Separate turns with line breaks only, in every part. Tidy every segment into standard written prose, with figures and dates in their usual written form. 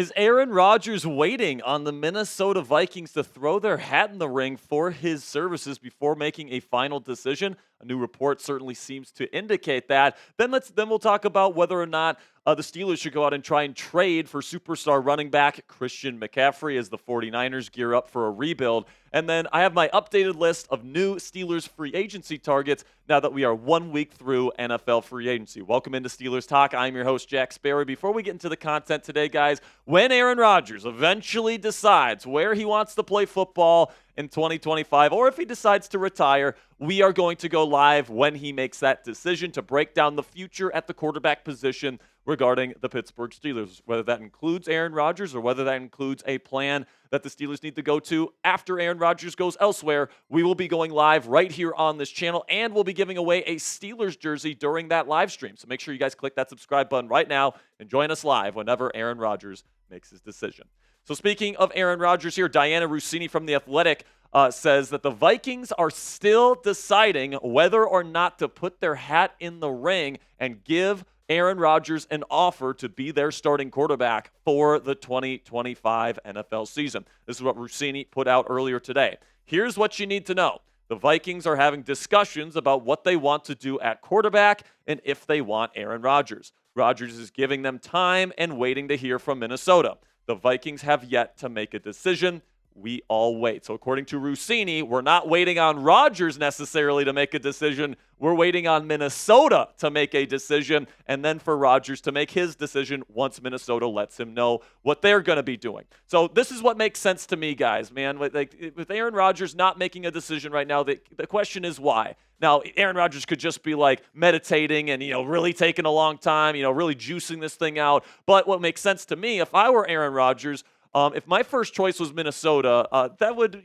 Is Aaron Rodgers waiting on the Minnesota Vikings to throw their hat in the ring for his services before making a final decision? A new report certainly seems to indicate that. Then we'll talk about whether or not the Steelers should go out and try and trade for superstar running back Christian McCaffrey as the 49ers gear up for a rebuild. And then I have my updated list of new Steelers free agency targets now that we are 1 week through NFL free agency. Welcome into Steelers Talk. I'm your host, Jack Sperry. Before we get into the content today, guys, when Aaron Rodgers eventually decides where he wants to play football in 2025, or if he decides to retire, we are going to go live when he makes that decision to break down the future at the quarterback position regarding the Pittsburgh Steelers, whether that includes Aaron Rodgers or whether that includes a plan that the Steelers need to go to after Aaron Rodgers goes elsewhere. We will be going live right here on this channel, and we'll be giving away a Steelers jersey during that live stream. So make sure you guys click that subscribe button right now and join us live whenever Aaron Rodgers makes his decision. So speaking of Aaron Rodgers here, Dianna Russini from The Athletic says that the Vikings are still deciding whether or not to put their hat in the ring and give Aaron Rodgers an offer to be their starting quarterback for the 2025 NFL season. This is what Russini put out earlier today. Here's what you need to know. The Vikings are having discussions about what they want to do at quarterback and if they want Aaron Rodgers. Rodgers is giving them time and waiting to hear from Minnesota. The Vikings have yet to make a decision. We all wait. So according to Russini, we're not waiting on Rodgers necessarily to make a decision. We're waiting on Minnesota to make a decision, and then for Rodgers to make his decision once Minnesota lets him know what they're going to be doing. So this is what makes sense to me, guys, man. With Aaron Rodgers not making a decision right now, the question is why. Now, Aaron Rodgers could just be like meditating and, really taking a long time, really juicing this thing out. But what makes sense to me, if I were Aaron Rodgers, if my first choice was Minnesota, that would,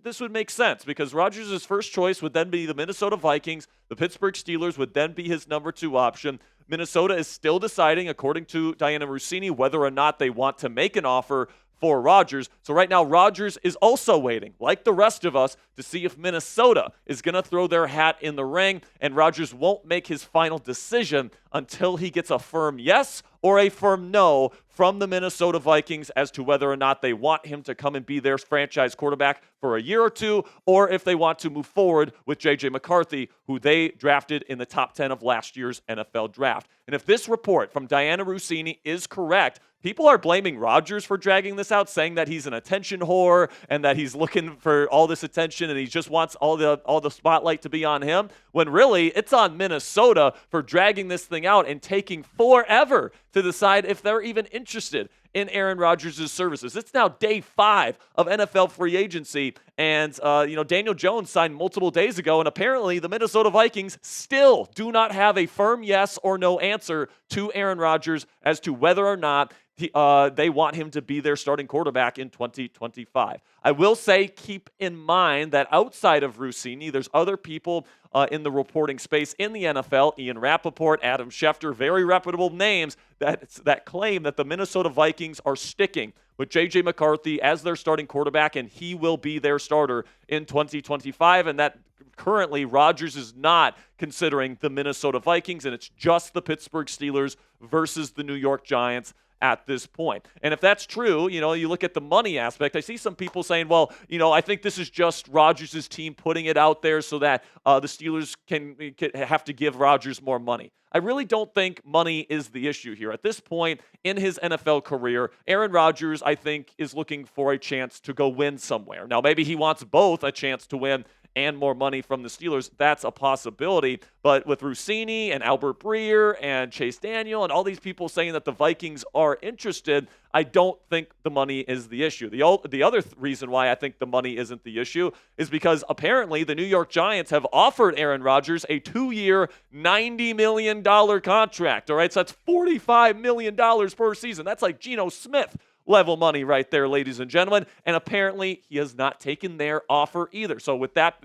this would make sense because Rodgers' first choice would then be the Minnesota Vikings. The Pittsburgh Steelers would then be his number 2 option. Minnesota is still deciding, according to Dianna Russini, whether or not they want to make an offer for Rodgers. So right now, Rodgers is also waiting, like the rest of us, to see if Minnesota is going to throw their hat in the ring, and Rodgers won't make his final decision until he gets a firm yes or a firm no from the Minnesota Vikings as to whether or not they want him to come and be their franchise quarterback for a year or two, or if they want to move forward with J.J. McCarthy, who they drafted in the top 10 of last year's NFL draft. And if this report from Dianna Russini is correct, people are blaming Rodgers for dragging this out, saying that he's an attention whore and that he's looking for all this attention and he just wants all the spotlight to be on him, when really it's on Minnesota for dragging this thing out and taking forever to decide if they're even interested in Aaron Rodgers' services. It's now day 5 of NFL free agency, and Daniel Jones signed multiple days ago, and apparently the Minnesota Vikings still do not have a firm yes or no answer to Aaron Rodgers as to whether or not they want him to be their starting quarterback in 2025. I will say, keep in mind that outside of Russini, there's other people in the reporting space in the NFL, Ian Rappaport, Adam Schefter, very reputable names that claim that the Minnesota Vikings are sticking with J.J. McCarthy as their starting quarterback, and he will be their starter in 2025, and that currently Rodgers is not considering the Minnesota Vikings, and it's just the Pittsburgh Steelers versus the New York Giants at this point. And if that's true, you look at the money aspect. I see some people saying, well, I think this is just Rodgers' team putting it out there so that the Steelers can have to give Rodgers more money. I really don't think money is the issue here. At this point in his NFL career, Aaron Rodgers, I think, is looking for a chance to go win somewhere. Now, maybe he wants both a chance to win and more money from the Steelers. That's a possibility. But with Russini and Albert Breer and Chase Daniel and all these people saying that the Vikings are interested, I don't think the money is the issue. The other reason why I think the money isn't the issue is because apparently the New York Giants have offered Aaron Rodgers a 2-year, $90 million contract. All right, so that's $45 million per season. That's like Geno Smith level money right there, ladies and gentlemen. And apparently he has not taken their offer either. So with that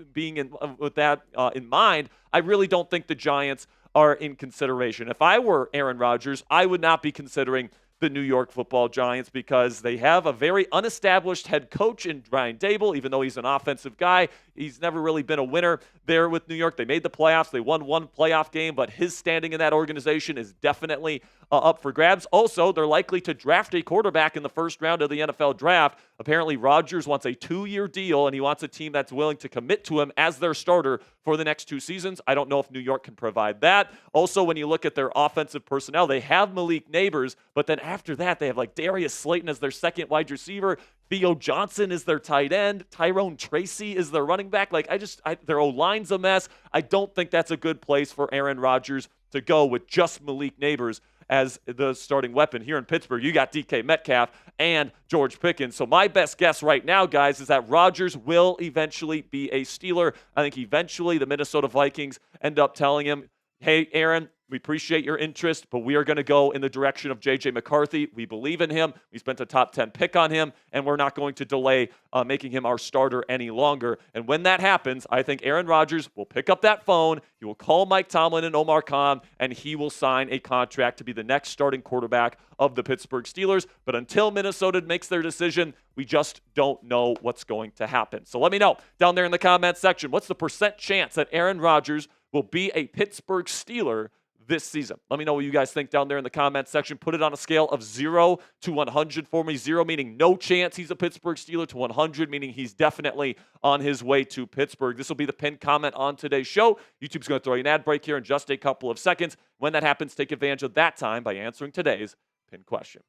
in mind, I really don't think the Giants are in consideration. If I were Aaron Rodgers, I would not be considering the New York Football Giants because they have a very unestablished head coach in Brian Dable. Even though he's an offensive guy, He's never really been a winner there with New York. They made the playoffs. They won one playoff game, but his standing in that organization is definitely up for grabs. Also, they're likely to draft a quarterback in the first round of the NFL draft. Apparently, Rodgers wants a 2-year deal, and he wants a team that's willing to commit to him as their starter for the next 2 seasons. I don't know if New York can provide that. Also, when you look at their offensive personnel, they have Malik Neighbors, but then after that, they have like Darius Slayton as their second wide receiver. Theo Johnson is their tight end. Tyrone Tracy is their running back. Their O-line's a mess. I don't think that's a good place for Aaron Rodgers to go with just Malik Neighbors as the starting weapon. Here in Pittsburgh, you got DK Metcalf and George Pickens. So my best guess right now, guys, is that Rodgers will eventually be a Steeler. I think eventually the Minnesota Vikings end up telling him, hey, Aaron, we appreciate your interest, but we are going to go in the direction of J.J. McCarthy. We believe in him. We spent a top 10 pick on him, and we're not going to delay making him our starter any longer. And when that happens, I think Aaron Rodgers will pick up that phone. He will call Mike Tomlin and Omar Khan, and he will sign a contract to be the next starting quarterback of the Pittsburgh Steelers. But until Minnesota makes their decision, we just don't know what's going to happen. So let me know down there in the comments section, what's the % chance that Aaron Rodgers will be a Pittsburgh Steeler this season? Let me know what you guys think down there in the comments section. Put it on a scale of 0 to 100 for me. 0 meaning no chance he's a Pittsburgh Steeler, to 100 meaning he's definitely on his way to Pittsburgh. This will be the pinned comment on today's show. YouTube's going to throw you an ad break here in just a couple of seconds. When that happens, take advantage of that time by answering today's pinned question.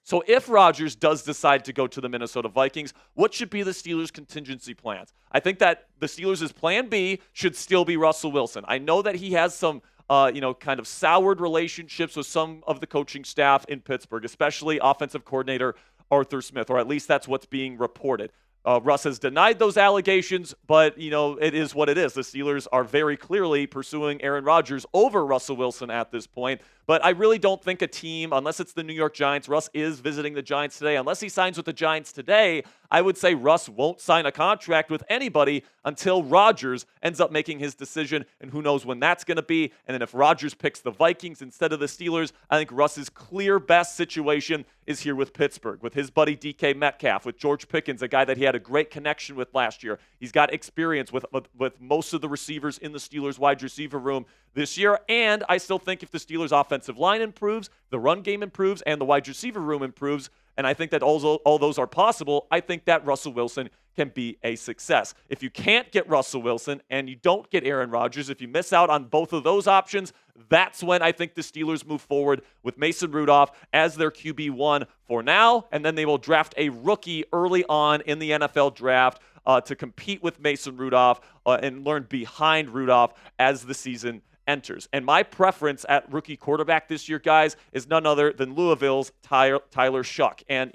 So if Rodgers does decide to go to the Minnesota Vikings, what should be the Steelers' contingency plans? I think that the Steelers' plan B should still be Russell Wilson. I know that he has some kind of soured relationships with some of the coaching staff in Pittsburgh, especially offensive coordinator Arthur Smith, or at least that's what's being reported. Russ has denied those allegations, but, it is what it is. The Steelers are very clearly pursuing Aaron Rodgers over Russell Wilson at this point. But I really don't think a team, unless it's the New York Giants, Russ is visiting the Giants today. Unless he signs with the Giants today, I would say Russ won't sign a contract with anybody until Rodgers ends up making his decision, and who knows when that's going to be. And then if Rodgers picks the Vikings instead of the Steelers, I think Russ's clear best situation is here with Pittsburgh, with his buddy DK Metcalf, with George Pickens, a guy that he had a great connection with last year. He's got experience with most of the receivers in the Steelers' wide receiver room this year. And I still think if the Steelers' offensive line improves, the run game improves, and the wide receiver room improves, and I think that all those are possible, I think that Russell Wilson can be a success. If you can't get Russell Wilson and you don't get Aaron Rodgers, if you miss out on both of those options, that's when I think the Steelers move forward with Mason Rudolph as their QB1 for now, and then they will draft a rookie early on in the NFL draft to compete with Mason Rudolph and learn behind Rudolph as the season enters. And my preference at rookie quarterback this year, guys, is none other than Louisville's Tyler Shuck. And,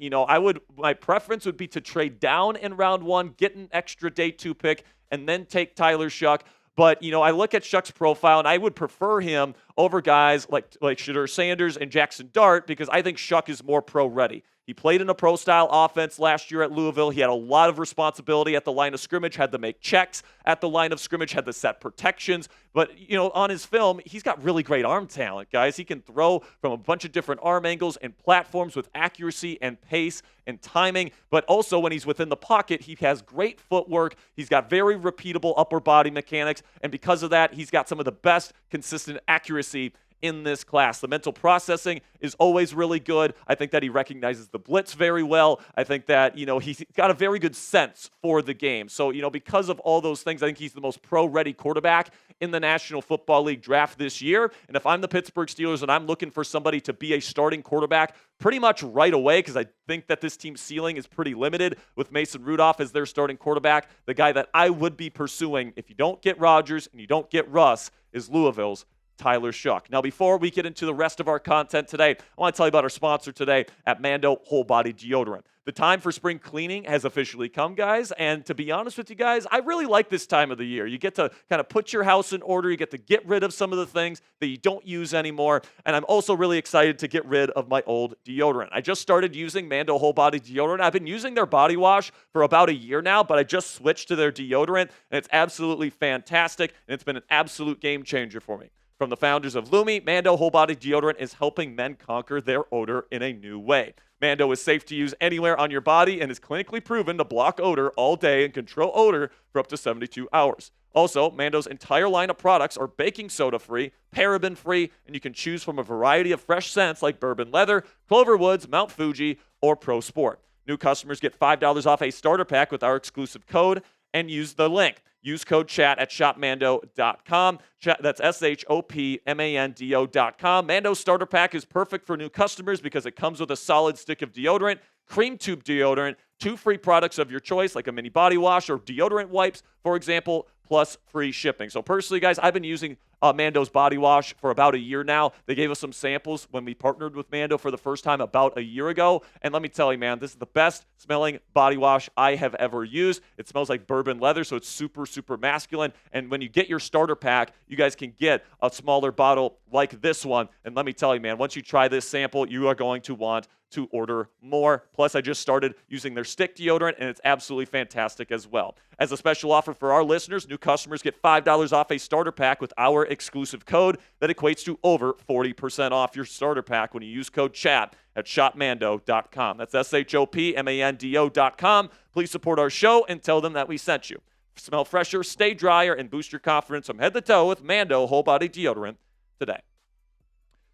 my preference would be to trade down in round 1, get an extra day 2 pick, and then take Tyler Shuck. But, I look at Shuck's profile, and I would prefer him over guys like Shedeur Sanders and Jackson Dart, because I think Shuck is more pro-ready. He played in a pro-style offense last year at Louisville. He had a lot of responsibility at the line of scrimmage, had to make checks at the line of scrimmage, had to set protections. But, on his film, he's got really great arm talent, guys. He can throw from a bunch of different arm angles and platforms with accuracy and pace and timing. But also when he's within the pocket, he has great footwork. He's got very repeatable upper body mechanics. And because of that, he's got some of the best consistent accuracy in this class. The mental processing is always really good. I think that he recognizes the blitz very well. I think that, he's got a very good sense for the game. So, because of all those things, I think he's the most pro-ready quarterback in the National Football League draft this year. And if I'm the Pittsburgh Steelers and I'm looking for somebody to be a starting quarterback pretty much right away, because I think that this team's ceiling is pretty limited with Mason Rudolph as their starting quarterback, the guy that I would be pursuing if you don't get Rodgers and you don't get Russ is Louisville's Tyler Shuck. Now, before we get into the rest of our content today, I want to tell you about our sponsor today at Mando Whole Body Deodorant. The time for spring cleaning has officially come, guys, and to be honest with you guys, I really like this time of the year. You get to kind of put your house in order. You get to get rid of some of the things that you don't use anymore, and I'm also really excited to get rid of my old deodorant. I just started using Mando Whole Body Deodorant. I've been using their body wash for about a year now, but I just switched to their deodorant, and it's absolutely fantastic, and it's been an absolute game changer for me. From the founders of Lumi, Mando Whole Body Deodorant is helping men conquer their odor in a new way. Mando is safe to use anywhere on your body and is clinically proven to block odor all day and control odor for up to 72 hours. Also, Mando's entire line of products are baking soda free, paraben free, and you can choose from a variety of fresh scents like bourbon leather, clover woods, Mount Fuji, or Pro Sport. New customers get $5 off a starter pack with our exclusive code and use the link. Use code CHAT at shopmando.com. That's shopmando.com. Mando starter pack is perfect for new customers because it comes with a solid stick of deodorant, cream tube deodorant, 2 free products of your choice like a mini body wash or deodorant wipes, for example, plus free shipping. So personally, guys, I've been using Mando's body wash for about a year now. They gave us some samples when we partnered with Mando for the first time about a year ago. And let me tell you, man, this is the best smelling body wash I have ever used. It smells like bourbon leather, so it's super, super masculine. And when you get your starter pack, you guys can get a smaller bottle like this one. And let me tell you, man, once you try this sample, you are going to want to order more. Plus, I just started using their stick deodorant, and it's absolutely fantastic as well. As a special offer for our listeners, new customers get $5 off a starter pack with our exclusive code that equates to over 40% off your starter pack when you use code CHAT at shopmando.com. That's shopmando.com. Please support our show and tell them that we sent you. Smell fresher, stay drier, and boost your confidence from head to toe with Mando Whole Body Deodorant today.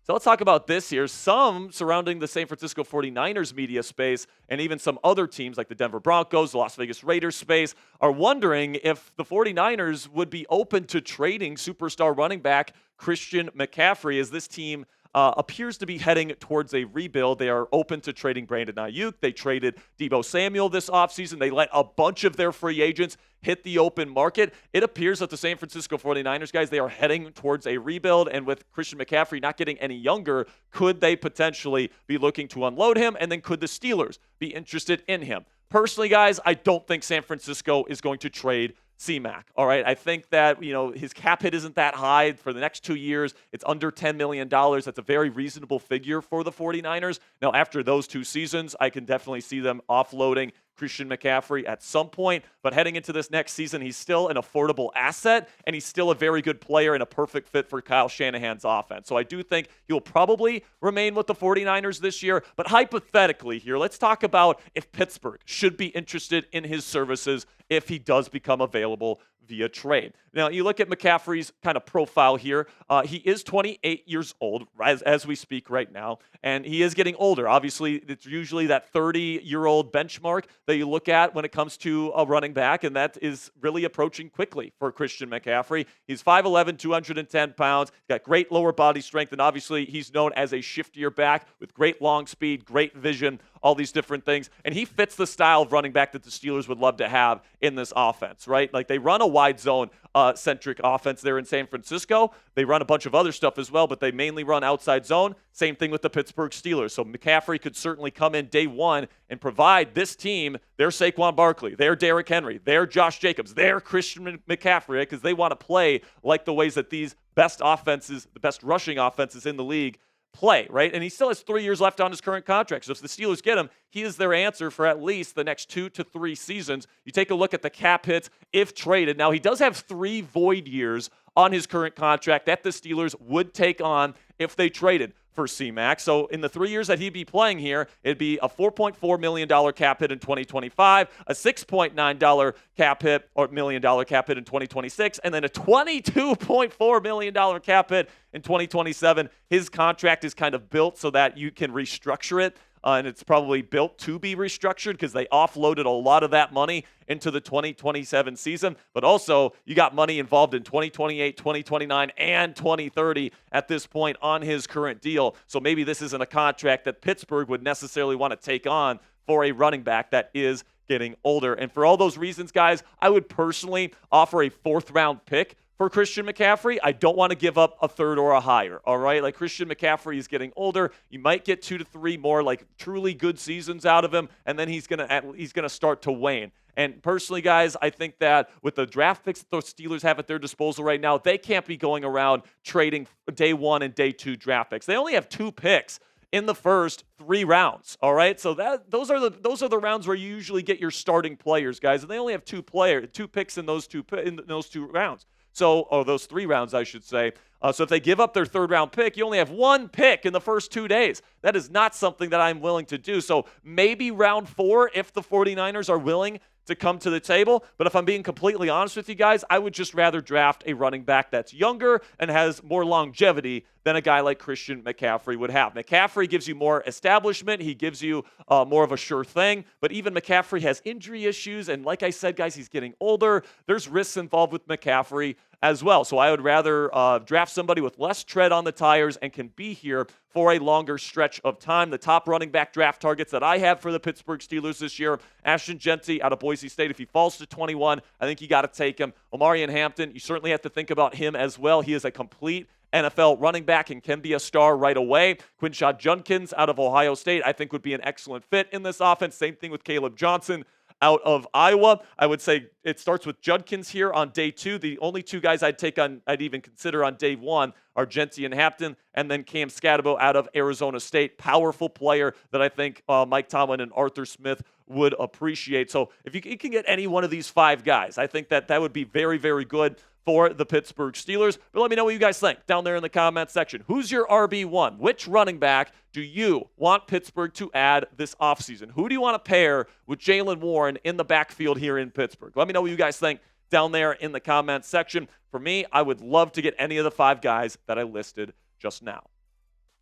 So let's talk about this here. Some surrounding the San Francisco 49ers media space and even some other teams like the Denver Broncos, the Las Vegas Raiders space are wondering if the 49ers would be open to trading superstar running back Christian McCaffrey as this team appears to be heading towards a rebuild. They are open to trading Brandon Ayuk. They traded Deebo Samuel this offseason. They let a bunch of their free agents hit the open market. It appears that the San Francisco 49ers, guys, they are heading towards a rebuild. And with Christian McCaffrey not getting any younger, could they potentially be looking to unload him? And then could the Steelers be interested in him? Personally, guys, I don't think San Francisco is going to trade C-Mac. All right. I think that, his cap hit isn't that high for the next 2 years. It's under $10 million. That's a very reasonable figure for the 49ers. Now, after those 2 seasons, I can definitely see them offloading Christian McCaffrey at some point, but heading into this next season, he's still an affordable asset, and he's still a very good player and a perfect fit for Kyle Shanahan's offense. So I do think he'll probably remain with the 49ers this year, but hypothetically here, let's talk about if Pittsburgh should be interested in his services if he does become available via trade. Now, you look at McCaffrey's kind of profile here. He is 28 years old as we speak right now, and he is getting older. Obviously, it's usually that 30-year-old benchmark that you look at when it comes to a running back, and that is really approaching quickly for Christian McCaffrey. He's 5'11", 210 pounds, got great lower body strength, and obviously he's known as a shiftier back with great long speed, great vision, all these different things. And he fits the style of running back that the Steelers would love to have in this offense, right? Like they run a wide zone centric offense there in San Francisco. They run a bunch of other stuff as well, but they mainly run outside zone. Same thing with the Pittsburgh Steelers. So McCaffrey could certainly come in day one and provide this team their Saquon Barkley, their Derrick Henry, their Josh Jacobs, their Christian McCaffrey, because they want to play like the ways that these best offenses, the best rushing offenses in the league play, right? And he still has 3 years left on his current contract. So if the Steelers get him, he is their answer for at least the next 2 to 3 seasons. You take a look at the cap hits if traded. Now, he does have 3 void years on his current contract that the Steelers would take on if they traded for C-Mac. So in the 3 years that he'd be playing here, it'd be a $4.4 million cap hit in 2025, a $6.9 cap hit or $1 million cap hit in 2026, and then a $22.4 million cap hit in 2027. His contract is kind of built so that you can restructure it. And it's probably built to be restructured because they offloaded a lot of that money into the 2027 season. But also, you got money involved in 2028, 2029, and 2030 at this point on his current deal. So maybe this isn't a contract that Pittsburgh would necessarily want to take on for a running back that is getting older. And for all those reasons, guys, I would personally offer a 4th-round pick for Christian McCaffrey. I don't want to give up a 3rd or a higher, all right? Like Christian McCaffrey is getting older. You might get 2 to 3 more like truly good seasons out of him, and then he's gonna start to wane. And personally, guys, I think that with the draft picks that the Steelers have at their disposal right now, they can't be going around trading day 1 and day 2 draft picks. They only have 2 picks in the first 3 rounds, all right? So those are the rounds where you usually get your starting players, guys, and they only have 2 picks in those two rounds. or those 3 rounds, I should say. So if they give up their 3rd-round pick, you only have 1 pick in the first 2 days. That is not something that I'm willing to do. So maybe round 4 if the 49ers are willing to come to the table. But if I'm being completely honest with you guys, I would just rather draft a running back that's younger and has more longevity than a guy like Christian McCaffrey would have. McCaffrey gives you more establishment. He gives you more of a sure thing. But even McCaffrey has injury issues. And like I said, guys, he's getting older. There's risks involved with McCaffrey as well. So I would rather draft somebody with less tread on the tires and can be here for a longer stretch of time. The top running back draft targets that I have for the Pittsburgh Steelers this year, Ashton Jeanty out of Boise State. If he falls to 21, I think you got to take him. Omarion Hampton, you certainly have to think about him as well. He is a complete NFL running back and can be a star right away. Quinshad Judkins out of Ohio State, I think would be an excellent fit in this offense. Same thing with Caleb Johnson out of Iowa. I would say it starts with Judkins here on day 2. The only 2 guys I'd even consider on day 1 are Jeanty and Hampton, and then Cam Scatabo out of Arizona State. Powerful player that I think Mike Tomlin and Arthur Smith would appreciate. So if you can get any one of these 5 guys, I think that would be very, very good for the Pittsburgh Steelers. But let me know what you guys think down there in the comment section. Who's your RB1? Which running back do you want Pittsburgh to add this offseason? Who do you want to pair with Jaylen Warren in the backfield here in Pittsburgh? Let me know what you guys think down there in the comment section. For me, I would love to get any of the 5 guys that I listed just now.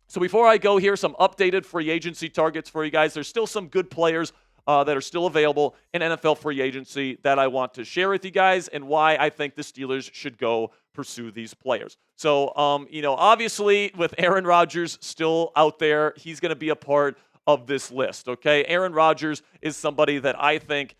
So before I go here, some updated free agency targets for you guys. There's still some good players that are still available in NFL free agency that I want to share with you guys and why I think the Steelers should go pursue these players. So, obviously with Aaron Rodgers still out there, he's going to be a part of this list, okay? Aaron Rodgers is somebody that I think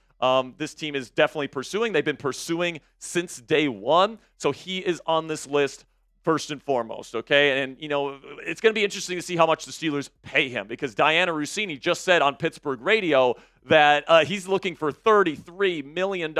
this team is definitely pursuing. They've been pursuing since day 1, so he is on this list first and foremost, okay? And, it's going to be interesting to see how much the Steelers pay him because Dianna Russini just said on Pittsburgh radio that he's looking for $33 million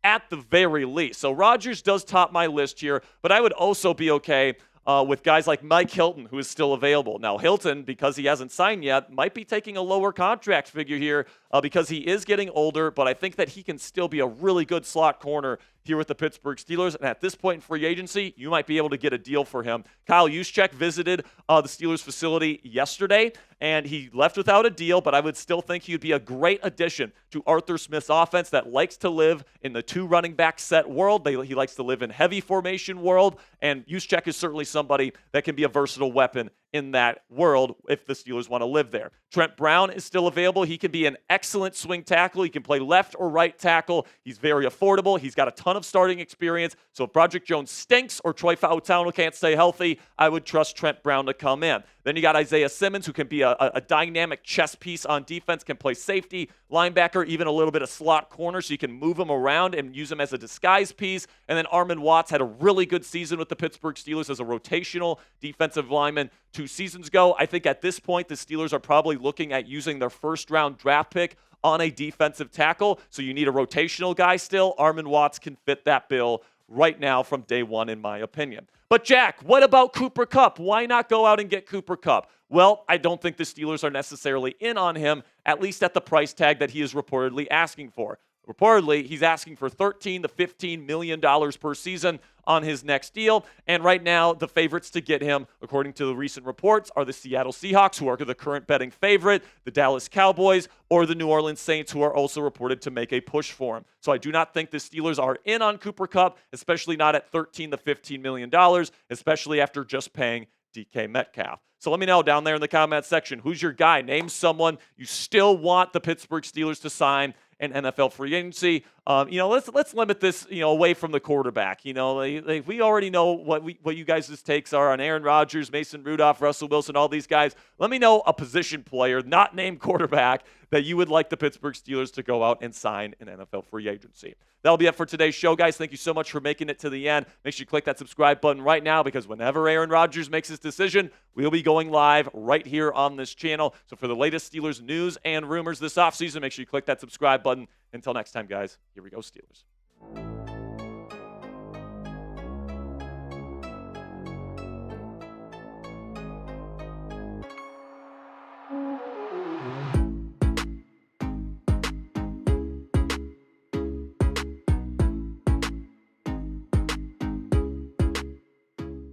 at the very least. So Rodgers does top my list here, but I would also be okay with guys like Mike Hilton, who is still available. Now, Hilton, because he hasn't signed yet, might be taking a lower contract figure here because he is getting older, but I think that he can still be a really good slot corner here with the Pittsburgh Steelers. And at this point in free agency, you might be able to get a deal for him. Kyle Juszczyk visited the Steelers facility yesterday, and he left without a deal, but I would still think he would be a great addition to Arthur Smith's offense that likes to live in the 2 running back set world. He likes to live in heavy formation world, and Juszczyk is certainly somebody that can be a versatile weapon in that world if the Steelers want to live there. Trent Brown is still available. He can be an excellent swing tackle. He can play left or right tackle. He's very affordable. He's got a ton of starting experience. So if Broderick Jones stinks or Troy Fautanu can't stay healthy, I would trust Trent Brown to come in. Then you got Isaiah Simmons, who can be a dynamic chess piece on defense, can play safety, linebacker, even a little bit of slot corner, so you can move him around and use him as a disguise piece. And then Armon Watts had a really good season with the Pittsburgh Steelers as a rotational defensive lineman 2 seasons ago. I think at this point, the Steelers are probably looking at using their first-round draft pick on a defensive tackle. So you need a rotational guy still. Armon Watts can fit that bill right now from day 1, in my opinion. But Jack, what about Cooper Kupp? Why not go out and get Cooper Kupp? Well, I don't think the Steelers are necessarily in on him, at least at the price tag that he is reportedly asking for. Reportedly, he's asking for $13 to $15 million per season on his next deal. And right now, the favorites to get him, according to the recent reports, are the Seattle Seahawks, who are the current betting favorite, the Dallas Cowboys, or the New Orleans Saints, who are also reported to make a push for him. So I do not think the Steelers are in on Cooper Kupp, especially not at $13 to $15 million, especially after just paying DK Metcalf. So let me know down there in the comment section, who's your guy? Name someone you still want the Pittsburgh Steelers to sign in NFL free agency. Let's limit this, away from the quarterback. We already know what you guys' takes are on Aaron Rodgers, Mason Rudolph, Russell Wilson, all these guys. Let me know a position player, not named quarterback, that you would like the Pittsburgh Steelers to go out and sign in NFL free agency. That'll be it for today's show, guys. Thank you so much for making it to the end. Make sure you click that subscribe button right now, because whenever Aaron Rodgers makes his decision, we'll be going live right here on this channel. So for the latest Steelers news and rumors this offseason, make sure you click that subscribe button. Until next time, guys, here we go, Steelers.